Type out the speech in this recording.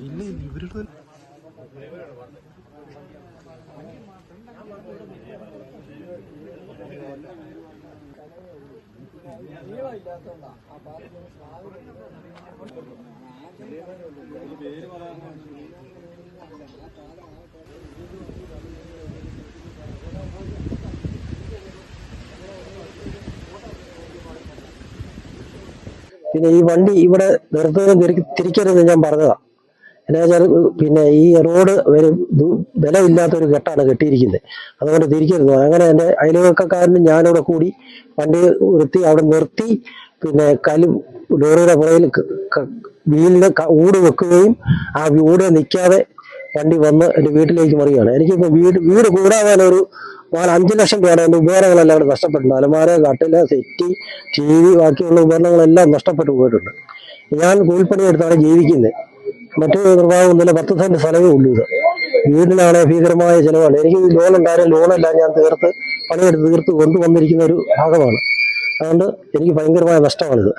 ഇല്ല ഇവരുടെ പിന്നെ ഈ വണ്ടി ഇവിടെ നിർത്തുകയും തിരിക്കരുതെന്ന് ഞാൻ പറഞ്ഞതാ. എന്നാ വെച്ചാൽ പിന്നെ ഈ റോഡ് ഒരു ബലമില്ലാത്തൊരു കെട്ടാണ് കെട്ടിയിരിക്കുന്നത്, അതുകൊണ്ട് തിരിക്കരുത്. അങ്ങനെ എൻ്റെ അയൽവക്കക്കാരനും ഞാനിവിടെ കൂടി വണ്ടി അവിടെ നിർത്തി, പിന്നെ ലോറിയുടെ പുറകിൽ വീലിന് ഊട് വെക്കുകയും ആ ഊട് നിൽക്കാതെ വണ്ടി വന്ന് എൻ്റെ വീട്ടിലേക്ക് മറിയുകയാണ്. എനിക്കിപ്പോൾ വീട് കൂടാതെ ഒരു 5 ലക്ഷം രൂപയാണ് എൻ്റെ ഉപകരണങ്ങളെല്ലാം അവിടെ നഷ്ടപ്പെട്ടിട്ടുണ്ട്. അലമാര, കട്ടില്, സെറ്റി, TV, ബാക്കിയുള്ള ഉപകരണങ്ങളെല്ലാം നഷ്ടപ്പെട്ടു പോയിട്ടുണ്ട്. ഞാൻ കൂലിപ്പണിയെടുത്താണ് ജീവിക്കുന്നത്. മറ്റു നിർവാഹമൊന്നുമില്ല. 10 സെന്റ് സ്ഥലമേ ഉള്ളൂ. ഇത് വീടിനാണ് ഭീകരമായ ചിലവാണ്. എനിക്ക് ലോൺ ഉണ്ടായാലും ലോണെല്ലാം ഞാൻ പണിയെടുത്ത് തീർത്ത് കൊണ്ടുവന്നിരിക്കുന്ന ഒരു ഭാഗമാണ്. അതുകൊണ്ട് എനിക്ക് ഭയങ്കരമായ നഷ്ടമാണിത്.